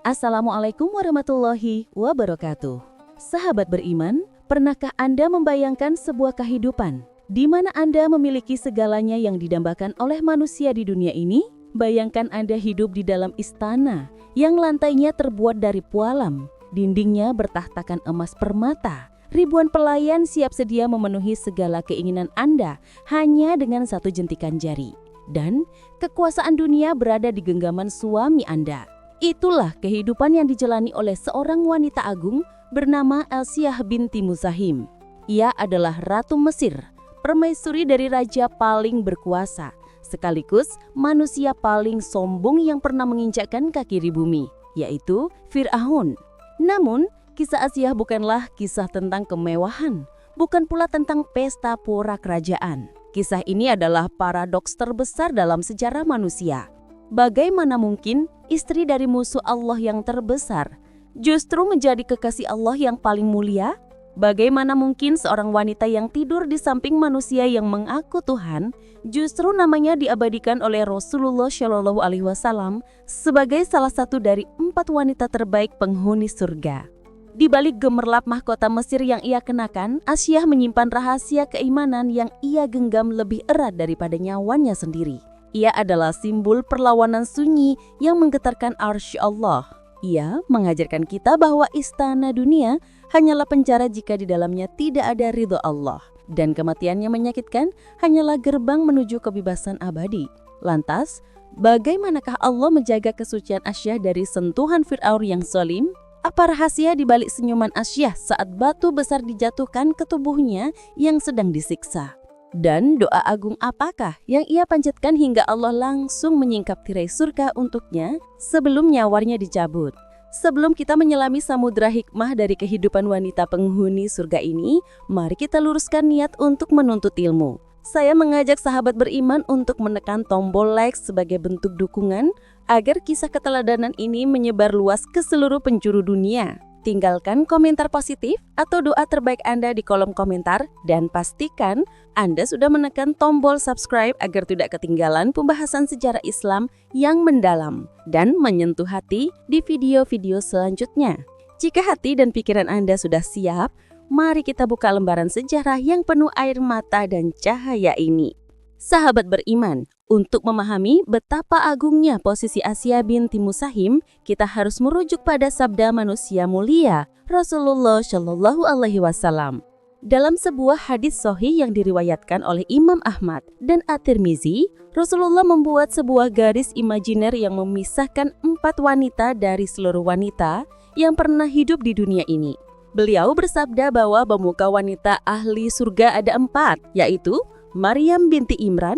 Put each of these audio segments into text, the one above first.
Assalamualaikum warahmatullahi wabarakatuh. Sahabat beriman, pernahkah Anda membayangkan sebuah kehidupan di mana Anda memiliki segalanya yang didambakan oleh manusia di dunia ini? Bayangkan Anda hidup di dalam istana yang lantainya terbuat dari pualam, dindingnya bertahtakan emas permata. Ribuan pelayan siap sedia memenuhi segala keinginan Anda hanya dengan satu jentikan jari. Dan kekuasaan dunia berada di genggaman suami Anda. Itulah kehidupan yang dijalani oleh seorang wanita agung bernama Elsiah binti Muzahim. Ia adalah Ratu Mesir, permaisuri dari raja paling berkuasa, sekaligus manusia paling sombong yang pernah menginjakkan kaki di bumi, yaitu Fir'aun. Namun, kisah Elsiah bukanlah kisah tentang kemewahan, bukan pula tentang pesta pora kerajaan. Kisah ini adalah paradoks terbesar dalam sejarah manusia. Bagaimana mungkin istri dari musuh Allah yang terbesar justru menjadi kekasih Allah yang paling mulia? Bagaimana mungkin seorang wanita yang tidur di samping manusia yang mengaku Tuhan justru namanya diabadikan oleh Rasulullah Shallallahu Alaihi Wasallam sebagai salah satu dari 4 wanita terbaik penghuni surga? Di balik gemerlap mahkota Mesir yang ia kenakan, Elsiah menyimpan rahasia keimanan yang ia genggam lebih erat daripada nyawanya sendiri. Ia adalah simbol perlawanan sunyi yang menggetarkan arsy Allah. Ia mengajarkan kita bahwa istana dunia hanyalah penjara jika di dalamnya tidak ada ridho Allah. Dan kematiannya menyakitkan hanyalah gerbang menuju kebebasan abadi. Lantas, bagaimanakah Allah menjaga kesucian Elsiah dari sentuhan Fir'aun yang zalim? Apa rahasia di balik senyuman Elsiah saat batu besar dijatuhkan ke tubuhnya yang sedang disiksa? Dan doa agung apakah yang ia panjatkan hingga Allah langsung menyingkap tirai surga untuknya sebelum nyawanya dicabut? Sebelum kita menyelami samudra hikmah dari kehidupan wanita penghuni surga ini, mari kita luruskan niat untuk menuntut ilmu. Saya mengajak sahabat beriman untuk menekan tombol like sebagai bentuk dukungan agar kisah keteladanan ini menyebar luas ke seluruh penjuru dunia. Tinggalkan komentar positif atau doa terbaik Anda di kolom komentar dan pastikan Anda sudah menekan tombol subscribe agar tidak ketinggalan pembahasan sejarah Islam yang mendalam dan menyentuh hati di video-video selanjutnya. Jika hati dan pikiran Anda sudah siap, mari kita buka lembaran sejarah yang penuh air mata dan cahaya ini. Sahabat beriman, untuk memahami betapa agungnya posisi Elsiah binti Muzahim, kita harus merujuk pada sabda manusia mulia Rasulullah Shallallahu Alaihi Wasallam. Dalam sebuah hadis sahih yang diriwayatkan oleh Imam Ahmad dan At-Tirmizi, Rasulullah membuat sebuah garis imajiner yang memisahkan 4 wanita dari seluruh wanita yang pernah hidup di dunia ini. Beliau bersabda bahwa pemuka wanita ahli surga ada 4, yaitu Maryam binti Imran,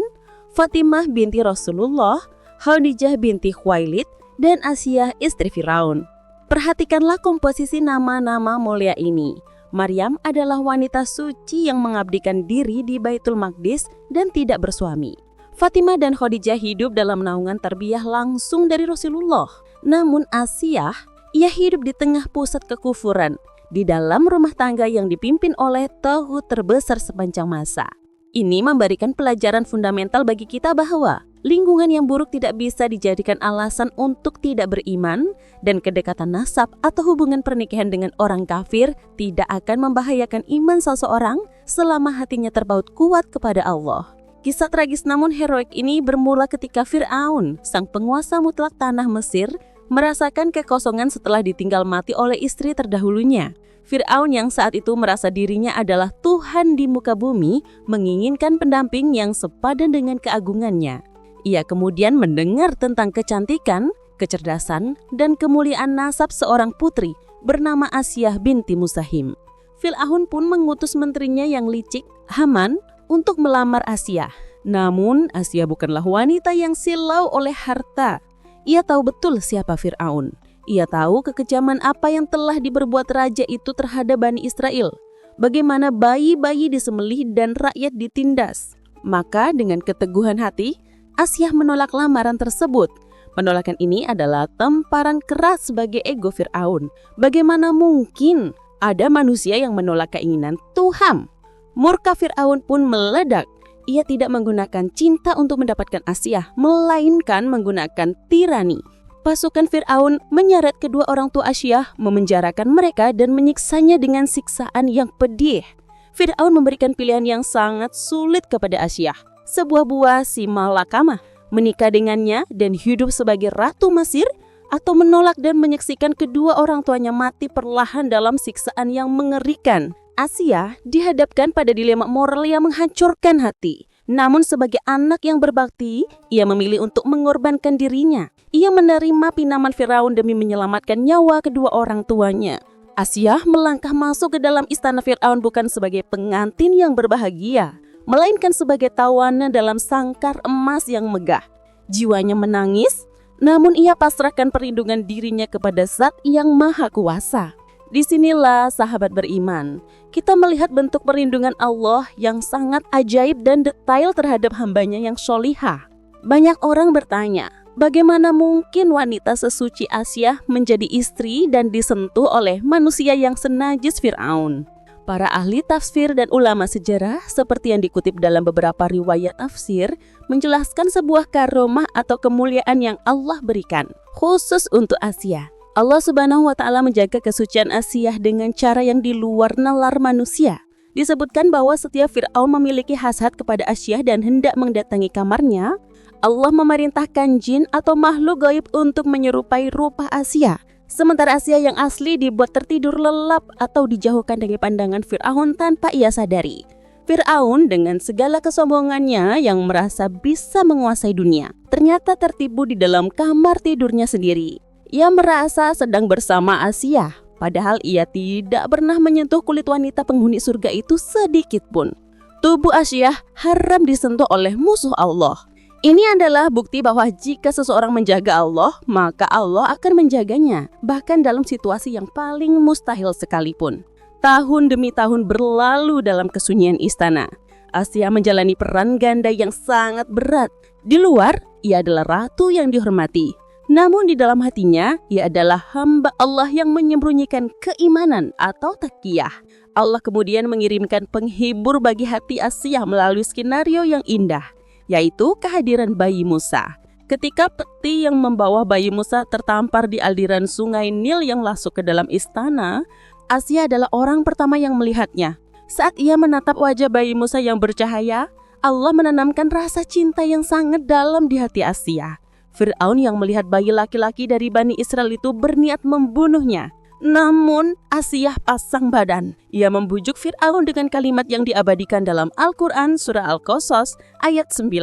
Fatimah binti Rasulullah, Khadijah binti Khuwailid, dan Elsiah istri Firaun. Perhatikanlah komposisi nama-nama mulia ini. Maryam adalah wanita suci yang mengabdikan diri di Baitul Maqdis dan tidak bersuami. Fatimah dan Khadijah hidup dalam naungan tarbiyah langsung dari Rasulullah. Namun Elsiah, ia hidup di tengah pusat kekufuran, di dalam rumah tangga yang dipimpin oleh taghut terbesar sepanjang masa. Ini memberikan pelajaran fundamental bagi kita bahwa lingkungan yang buruk tidak bisa dijadikan alasan untuk tidak beriman, dan kedekatan nasab atau hubungan pernikahan dengan orang kafir tidak akan membahayakan iman seseorang selama hatinya terpaut kuat kepada Allah. Kisah tragis namun heroik ini bermula ketika Fir'aun, sang penguasa mutlak tanah Mesir, merasakan kekosongan setelah ditinggal mati oleh istri terdahulunya. Fir'aun yang saat itu merasa dirinya adalah Tuhan di muka bumi, menginginkan pendamping yang sepadan dengan keagungannya. Ia kemudian mendengar tentang kecantikan, kecerdasan, dan kemuliaan nasab seorang putri bernama Elsiah binti Muzahim. Fir'aun pun mengutus menterinya yang licik, Haman, untuk melamar Elsiah. Namun Elsiah bukanlah wanita yang silau oleh harta. Ia tahu betul siapa Fir'aun. Ia tahu kekejaman apa yang telah diperbuat raja itu terhadap Bani Israel. Bagaimana bayi-bayi disembelih dan rakyat ditindas. Maka dengan keteguhan hati, Elsiah menolak lamaran tersebut. Penolakan ini adalah tamparan keras sebagai ego Fir'aun. Bagaimana mungkin ada manusia yang menolak keinginan Tuhan? Murka Fir'aun pun meledak. Ia tidak menggunakan cinta untuk mendapatkan Elsiah, melainkan menggunakan tirani. Pasukan Fir'aun menyeret kedua orang tua Asyah, memenjarakan mereka dan menyiksanya dengan siksaan yang pedih. Fir'aun memberikan pilihan yang sangat sulit kepada Asyah, sebuah buah si malakama, menikah dengannya dan hidup sebagai ratu Mesir, atau menolak dan menyaksikan kedua orang tuanya mati perlahan dalam siksaan yang mengerikan. Asyah dihadapkan pada dilema moral yang menghancurkan hati. Namun sebagai anak yang berbakti, ia memilih untuk mengorbankan dirinya. Ia menerima pinjaman Firaun demi menyelamatkan nyawa kedua orang tuanya. Asyah melangkah masuk ke dalam istana Firaun bukan sebagai pengantin yang berbahagia, melainkan sebagai tawanan dalam sangkar emas yang megah. Jiwanya menangis, namun ia pasrahkan perlindungan dirinya kepada Zat yang Maha Kuasa. Disinilah sahabat beriman, kita melihat bentuk perlindungan Allah yang sangat ajaib dan detail terhadap hambanya yang sholihah. Banyak orang bertanya, bagaimana mungkin wanita sesuci Asyah menjadi istri dan disentuh oleh manusia yang senajis Fir'aun? Para ahli tafsir dan ulama sejarah seperti yang dikutip dalam beberapa riwayat tafsir menjelaskan sebuah karomah atau kemuliaan yang Allah berikan khusus untuk Asyah. Allah Subhanahu wa Ta'ala menjaga kesucian Asyah dengan cara yang di luar nalar manusia. Disebutkan bahwa setiap Fir'aun memiliki hasad kepada Asyah dan hendak mendatangi kamarnya. Allah memerintahkan jin atau makhluk gaib untuk menyerupai rupa Asyah. Sementara Asyah yang asli dibuat tertidur lelap atau dijauhkan dari pandangan Fir'aun tanpa ia sadari. Fir'aun dengan segala kesombongannya yang merasa bisa menguasai dunia, ternyata tertipu di dalam kamar tidurnya sendiri. Ia merasa sedang bersama Asyah, padahal ia tidak pernah menyentuh kulit wanita penghuni surga itu sedikit pun. Tubuh Asyah haram disentuh oleh musuh Allah. Ini adalah bukti bahwa jika seseorang menjaga Allah, maka Allah akan menjaganya, bahkan dalam situasi yang paling mustahil sekalipun. Tahun demi tahun berlalu dalam kesunyian istana. Asyah menjalani peran ganda yang sangat berat. Di luar, ia adalah ratu yang dihormati. Namun di dalam hatinya, ia adalah hamba Allah yang menyembunyikan keimanan atau taqiyah. Allah kemudian mengirimkan penghibur bagi hati Asyah melalui skenario yang indah, yaitu kehadiran bayi Musa. Ketika peti yang membawa bayi Musa tertampar di aliran sungai Nil yang masuk ke dalam istana, Asyah adalah orang pertama yang melihatnya. Saat ia menatap wajah bayi Musa yang bercahaya, Allah menanamkan rasa cinta yang sangat dalam di hati Asyah. Fir'aun yang melihat bayi laki-laki dari Bani Israel itu berniat membunuhnya. Namun Asyah pasang badan. Ia membujuk Fir'aun dengan kalimat yang diabadikan dalam Al-Quran surah Al-Qasas ayat 9.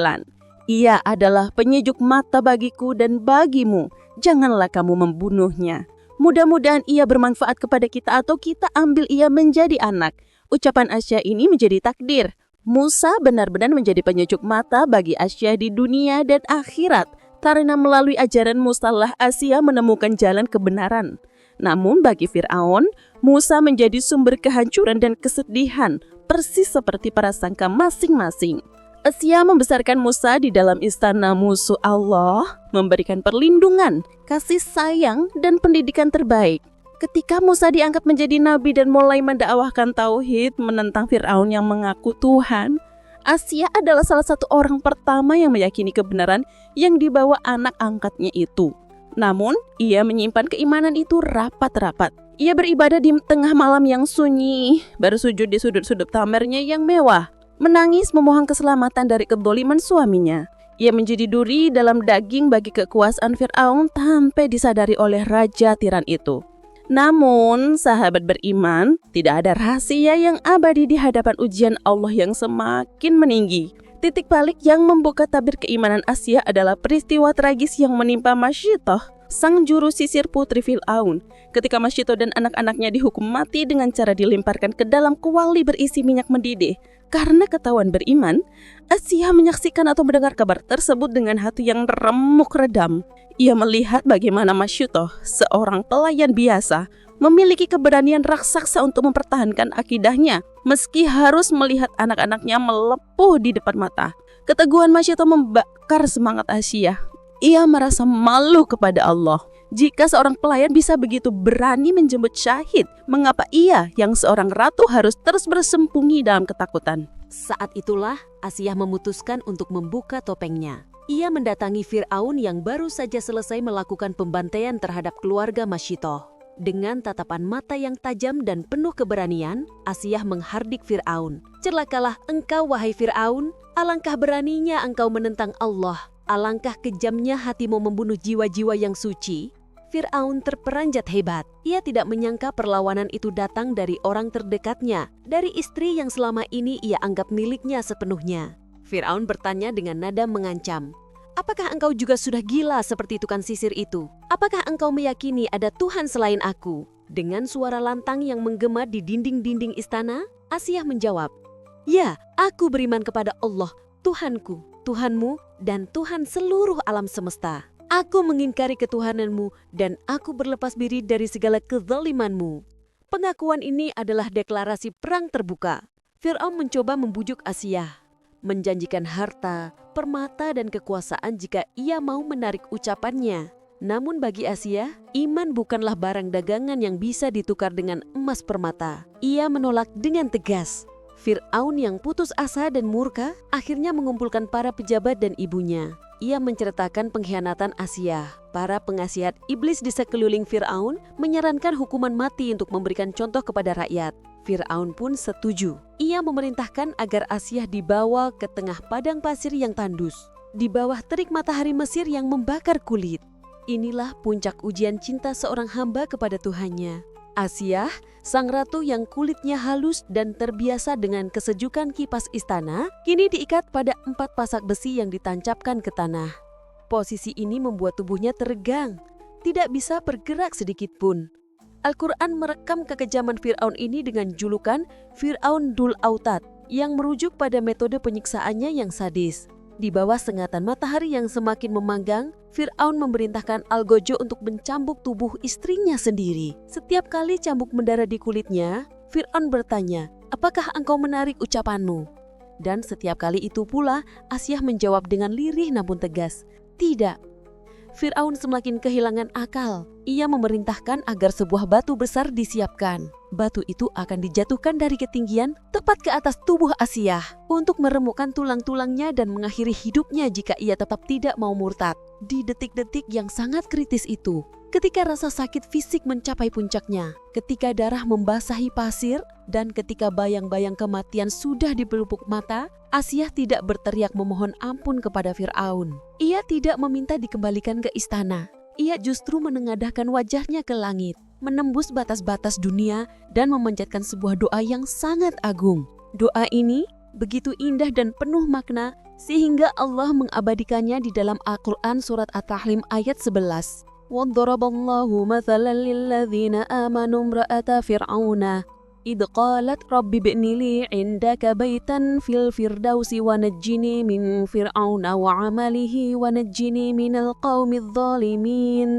Ia adalah penyejuk mata bagiku dan bagimu. Janganlah kamu membunuhnya. Mudah-mudahan ia bermanfaat kepada kita atau kita ambil ia menjadi anak. Ucapan Asyah ini menjadi takdir. Musa benar-benar menjadi penyejuk mata bagi Asyah di dunia dan akhirat. Karena melalui ajaran Musa lah Asyah menemukan jalan kebenaran. Namun bagi Fir'aun, Musa menjadi sumber kehancuran dan kesedihan, persis seperti prasangka masing-masing. Asyah membesarkan Musa di dalam istana musuh Allah, memberikan perlindungan, kasih sayang, dan pendidikan terbaik. Ketika Musa diangkat menjadi nabi dan mulai mendakwahkan tauhid menentang Fir'aun yang mengaku Tuhan, Asyah adalah salah satu orang pertama yang meyakini kebenaran yang dibawa anak angkatnya itu. Namun, ia menyimpan keimanan itu rapat-rapat. Ia beribadah di tengah malam yang sunyi, bersujud di sudut-sudut kamarnya yang mewah, menangis memohon keselamatan dari kedoliman suaminya. Ia menjadi duri dalam daging bagi kekuasaan Fir'aun tanpa disadari oleh raja tiran itu. Namun, sahabat beriman, tidak ada rahasia yang abadi di hadapan ujian Allah yang semakin meninggi. Titik balik yang membuka tabir keimanan Asyah adalah peristiwa tragis yang menimpa Masyidah, sang juru sisir putri Fir'aun. Ketika Masyidah dan anak-anaknya dihukum mati dengan cara dilemparkan ke dalam kuali berisi minyak mendidih. Karena ketahuan beriman, Asyah menyaksikan atau mendengar kabar tersebut dengan hati yang remuk redam. Ia melihat bagaimana Masyidah, seorang pelayan biasa, memiliki keberanian raksasa untuk mempertahankan akidahnya meski harus melihat anak-anaknya melepuh di depan mata. Keteguhan Masyidah membakar semangat Asyah. Ia merasa malu kepada Allah. Jika seorang pelayan bisa begitu berani menjemput syahid, mengapa ia yang seorang ratu harus terus bersembunyi dalam ketakutan? Saat itulah Asyah memutuskan untuk membuka topengnya. Ia mendatangi Fir'aun yang baru saja selesai melakukan pembantaian terhadap keluarga Masyitoh. Dengan tatapan mata yang tajam dan penuh keberanian, Asiyah menghardik Fir'aun. "Celakalah engkau, wahai Fir'aun, alangkah beraninya engkau menentang Allah, alangkah kejamnya hatimu membunuh jiwa-jiwa yang suci." Fir'aun terperanjat hebat. Ia tidak menyangka perlawanan itu datang dari orang terdekatnya, dari istri yang selama ini ia anggap miliknya sepenuhnya. Fir'aun bertanya dengan nada mengancam, "Apakah engkau juga sudah gila seperti tukang sisir itu? Apakah engkau meyakini ada Tuhan selain aku?" Dengan suara lantang yang menggema di dinding-dinding istana, Asiyah menjawab, "Ya, aku beriman kepada Allah, Tuhanku, Tuhanmu, dan Tuhan seluruh alam semesta. Aku mengingkari ketuhananmu dan aku berlepas diri dari segala kezalimanmu." Pengakuan ini adalah deklarasi perang terbuka. Fir'aun mencoba membujuk Asiyah, menjanjikan harta, permata, dan kekuasaan jika ia mau menarik ucapannya. Namun bagi Asiyah, iman bukanlah barang dagangan yang bisa ditukar dengan emas permata. Ia menolak dengan tegas. Fir'aun yang putus asa dan murka akhirnya mengumpulkan para pejabat dan ibunya. Ia menceritakan pengkhianatan Asiyah. Para pengasihat iblis di sekeliling Fir'aun menyarankan hukuman mati untuk memberikan contoh kepada rakyat. Fir'aun pun setuju. Ia memerintahkan agar Asiyah dibawa ke tengah padang pasir yang tandus, di bawah terik matahari Mesir yang membakar kulit. Inilah puncak ujian cinta seorang hamba kepada Tuhannya. Asiyah, sang ratu yang kulitnya halus dan terbiasa dengan kesejukan kipas istana, kini diikat pada 4 pasak besi yang ditancapkan ke tanah. Posisi ini membuat tubuhnya teregang, tidak bisa bergerak sedikit pun. Al-Quran merekam kekejaman Fir'aun ini dengan julukan Fir'aun Dul Autad, yang merujuk pada metode penyiksaannya yang sadis. Di bawah sengatan matahari yang semakin memanggang, Fir'aun memerintahkan Al-Gojo untuk mencambuk tubuh istrinya sendiri. Setiap kali cambuk mendarah di kulitnya, Fir'aun bertanya, "Apakah engkau menarik ucapanmu?" Dan setiap kali itu pula, Asiyah menjawab dengan lirih namun tegas, "Tidak." Fir'aun semakin kehilangan akal. Ia memerintahkan agar sebuah batu besar disiapkan. Batu itu akan dijatuhkan dari ketinggian tepat ke atas tubuh Asiyah untuk meremukkan tulang-tulangnya dan mengakhiri hidupnya jika ia tetap tidak mau murtad. Di detik-detik yang sangat kritis itu, ketika rasa sakit fisik mencapai puncaknya, ketika darah membasahi pasir, dan ketika bayang-bayang kematian sudah di pelupuk mata, Asiyah tidak berteriak memohon ampun kepada Fir'aun. Ia tidak meminta dikembalikan ke istana. Ia justru menengadahkan wajahnya ke langit, menembus batas-batas dunia, dan memanjatkan sebuah doa yang sangat agung. Doa ini begitu indah dan penuh makna, sehingga Allah mengabadikannya di dalam Al-Quran surat At-Tahrim ayat 11. وَضَرَبَ اللَّهُ مَثَلًا لِلَّذِينَ آمَنُوا امْرَأَتَ فِرْعَوْنَ إِذْ قَالَتْ رَبِّ ابْنِ لِي عِندَكَ بَيْتًا فِي الْفِرْدَوْسِ وَنَجِّنِي مِنْ فِرْعَوْنَ وَعَمَلِهِ وَنَجِّنِي مِنَ الْقَوْمِ الظَّالِمِينَ.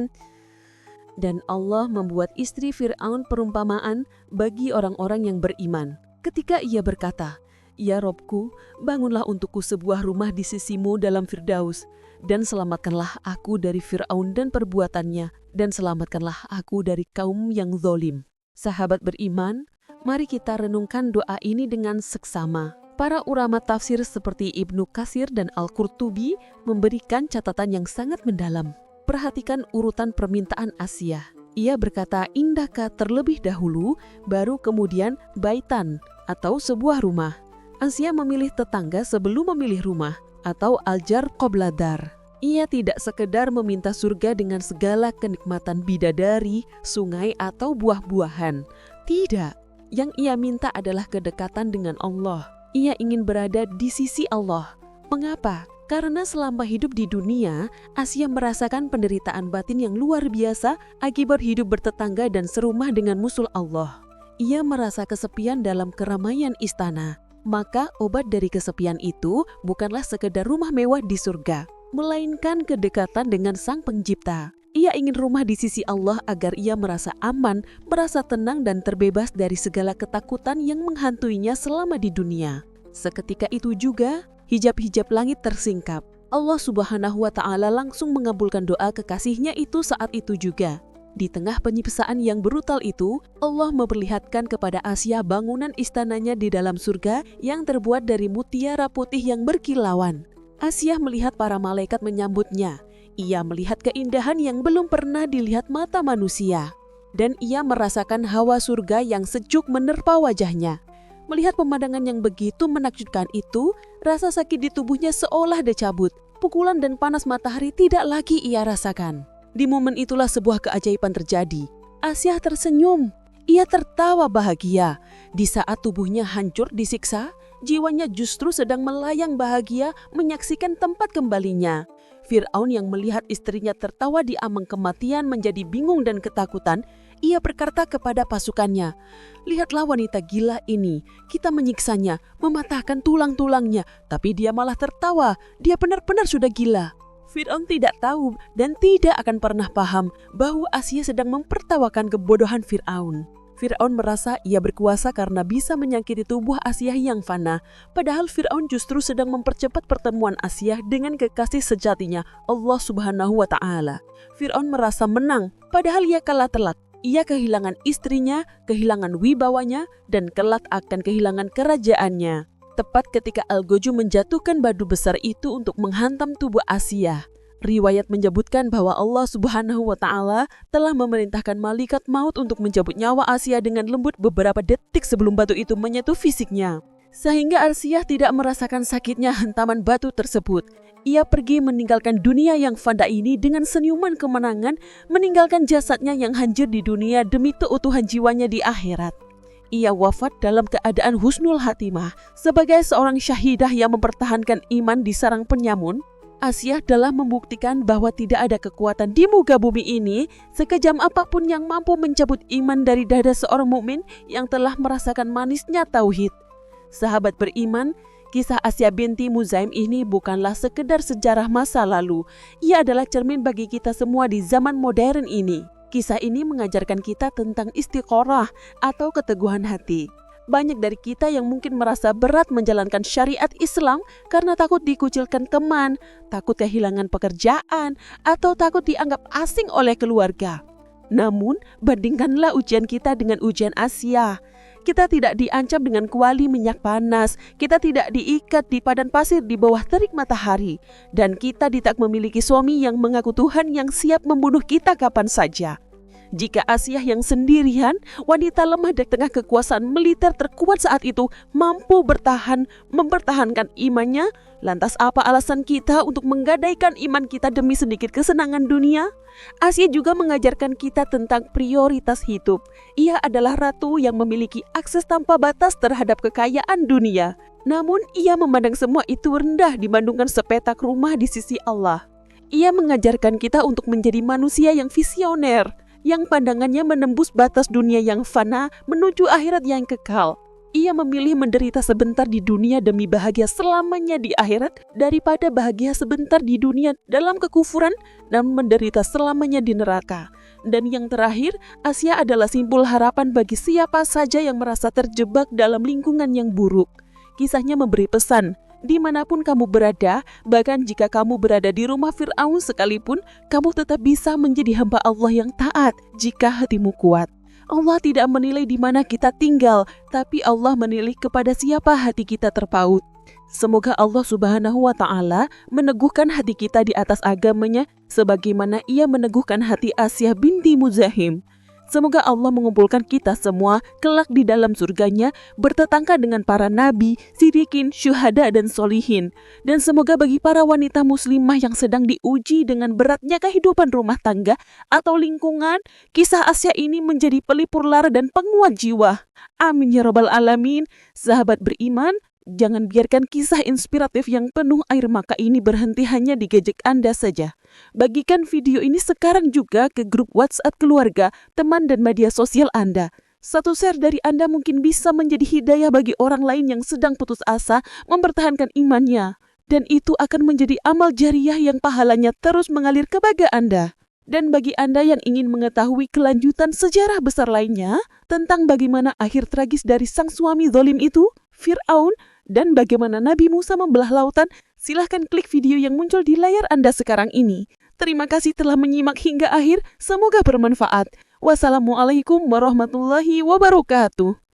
Dan Allah membuat istri Fir'aun perumpamaan bagi orang-orang yang beriman. Ketika ia berkata, "Ya Robku, bangunlah untukku sebuah rumah di sisimu dalam Firdaus, dan selamatkanlah aku dari Fir'aun dan perbuatannya, dan selamatkanlah aku dari kaum yang zalim." Sahabat beriman, mari kita renungkan doa ini dengan seksama. Para ulama tafsir seperti Ibnu Katsir dan Al-Qurtubi memberikan catatan yang sangat mendalam. Perhatikan urutan permintaan Asiyah. Ia berkata indaka terlebih dahulu, baru kemudian baitan atau sebuah rumah. Asiyah memilih tetangga sebelum memilih rumah atau aljar qobladar. Ia tidak sekedar meminta surga dengan segala kenikmatan bidadari, sungai, atau buah-buahan. Tidak, yang ia minta adalah kedekatan dengan Allah. Ia ingin berada di sisi Allah. Mengapa? Karena selama hidup di dunia, Asiyah merasakan penderitaan batin yang luar biasa akibat hidup bertetangga dan serumah dengan musuh Allah. Ia merasa kesepian dalam keramaian istana. Maka obat dari kesepian itu bukanlah sekedar rumah mewah di surga, melainkan kedekatan dengan Sang Pencipta. Ia ingin rumah di sisi Allah agar ia merasa aman, merasa tenang dan terbebas dari segala ketakutan yang menghantuinya selama di dunia. Seketika itu juga, hijab-hijab langit tersingkap. Allah Subhanahu wa Ta'ala langsung mengabulkan doa kekasihnya itu saat itu juga. Di tengah penyiksaan yang brutal itu, Allah memperlihatkan kepada Asiyah bangunan istananya di dalam surga yang terbuat dari mutiara putih yang berkilauan. Asyah melihat para malaikat menyambutnya. Ia melihat keindahan yang belum pernah dilihat mata manusia. Dan ia merasakan hawa surga yang sejuk menerpa wajahnya. Melihat pemandangan yang begitu menakjubkan itu, rasa sakit di tubuhnya seolah dicabut. Pukulan dan panas matahari tidak lagi ia rasakan. Di momen itulah sebuah keajaiban terjadi. Asyah tersenyum. Ia tertawa bahagia. Di saat tubuhnya hancur disiksa, jiwanya justru sedang melayang bahagia menyaksikan tempat kembalinya. Fir'aun yang melihat istrinya tertawa di ambang kematian menjadi bingung dan ketakutan. Ia berkata kepada pasukannya, "Lihatlah wanita gila ini, kita menyiksanya, mematahkan tulang-tulangnya, tapi dia malah tertawa, dia benar-benar sudah gila." Fir'aun tidak tahu dan tidak akan pernah paham bahwa Asyah sedang mempertawakan kebodohan Fir'aun. Fir'aun merasa ia berkuasa karena bisa menyakiti tubuh Asyah yang fana, padahal Fir'aun justru sedang mempercepat pertemuan Asyah dengan kekasih sejatinya, Allah Subhanahu wa Ta'ala. Fir'aun merasa menang, padahal ia kalah telak. Ia kehilangan istrinya, kehilangan wibawanya, dan kelak akan kehilangan kerajaannya. Tepat ketika Al-Goju menjatuhkan batu besar itu untuk menghantam tubuh Asyah. Riwayat menyebutkan bahwa Allah Subhanahu wa Ta'ala telah memerintahkan malaikat maut untuk mencabut nyawa Asyah dengan lembut beberapa detik sebelum batu itu menyentuh fisiknya. Sehingga Asyah tidak merasakan sakitnya hantaman batu tersebut. Ia pergi meninggalkan dunia yang fana ini dengan senyuman kemenangan, meninggalkan jasadnya yang hancur di dunia demi keutuhan jiwanya di akhirat. Ia wafat dalam keadaan husnul khatimah sebagai seorang syahidah yang mempertahankan iman di sarang penyamun. Asyah telah membuktikan bahwa tidak ada kekuatan di muka bumi ini sekejam apapun yang mampu mencabut iman dari dada seorang mukmin yang telah merasakan manisnya tauhid. Sahabat beriman, kisah Asyah binti Muzaim ini bukanlah sekedar sejarah masa lalu. Ia adalah cermin bagi kita semua di zaman modern ini. Kisah ini mengajarkan kita tentang istiqorah atau keteguhan hati. Banyak dari kita yang mungkin merasa berat menjalankan syariat Islam karena takut dikucilkan teman, takut kehilangan pekerjaan, atau takut dianggap asing oleh keluarga. Namun, bandingkanlah ujian kita dengan ujian Asyah. Kita tidak diancam dengan kuali minyak panas, kita tidak diikat di padang pasir di bawah terik matahari, dan kita tidak memiliki suami yang mengaku Tuhan yang siap membunuh kita kapan saja. Jika Asyah yang sendirian, wanita lemah di tengah kekuasaan militer terkuat saat itu, mampu mempertahankan imannya, lantas apa alasan kita untuk menggadaikan iman kita demi sedikit kesenangan dunia? Asyah juga mengajarkan kita tentang prioritas hidup. Ia adalah ratu yang memiliki akses tanpa batas terhadap kekayaan dunia. Namun ia memandang semua itu rendah dibandingkan sepetak rumah di sisi Allah. Ia mengajarkan kita untuk menjadi manusia yang visioner, yang pandangannya menembus batas dunia yang fana menuju akhirat yang kekal. Ia memilih menderita sebentar di dunia demi bahagia selamanya di akhirat daripada bahagia sebentar di dunia dalam kekufuran dan menderita selamanya di neraka. Dan yang terakhir, Asyah adalah simbol harapan bagi siapa saja yang merasa terjebak dalam lingkungan yang buruk. Kisahnya memberi pesan, dimanapun kamu berada, bahkan jika kamu berada di rumah Fir'aun sekalipun, kamu tetap bisa menjadi hamba Allah yang taat jika hatimu kuat. Allah tidak menilai di mana kita tinggal, tapi Allah menilai kepada siapa hati kita terpaut. Semoga Allah Subhanahu wa Ta'ala meneguhkan hati kita di atas agamanya, sebagaimana Ia meneguhkan hati Asyah binti Muzaim. Semoga Allah mengumpulkan kita semua kelak di dalam surganya bertetangga dengan para nabi, siddiqin, syuhada, dan solihin. Dan semoga bagi para wanita muslimah yang sedang diuji dengan beratnya kehidupan rumah tangga atau lingkungan, kisah Asyah ini menjadi pelipur lara dan penguat jiwa. Amin ya rabbal alamin. Sahabat beriman, jangan biarkan kisah inspiratif yang penuh air mata ini berhenti hanya di gadget Anda saja. Bagikan video ini sekarang juga ke grup WhatsApp keluarga, teman, dan media sosial Anda. Satu share dari Anda mungkin bisa menjadi hidayah bagi orang lain yang sedang putus asa mempertahankan imannya. Dan itu akan menjadi amal jariah yang pahalanya terus mengalir kepada Anda. Dan bagi Anda yang ingin mengetahui kelanjutan sejarah besar lainnya tentang bagaimana akhir tragis dari sang suami zalim itu, Fir'aun, dan bagaimana Nabi Musa membelah lautan, silahkan klik video yang muncul di layar Anda sekarang ini. Terima kasih telah menyimak hingga akhir, semoga bermanfaat. Wassalamualaikum warahmatullahi wabarakatuh.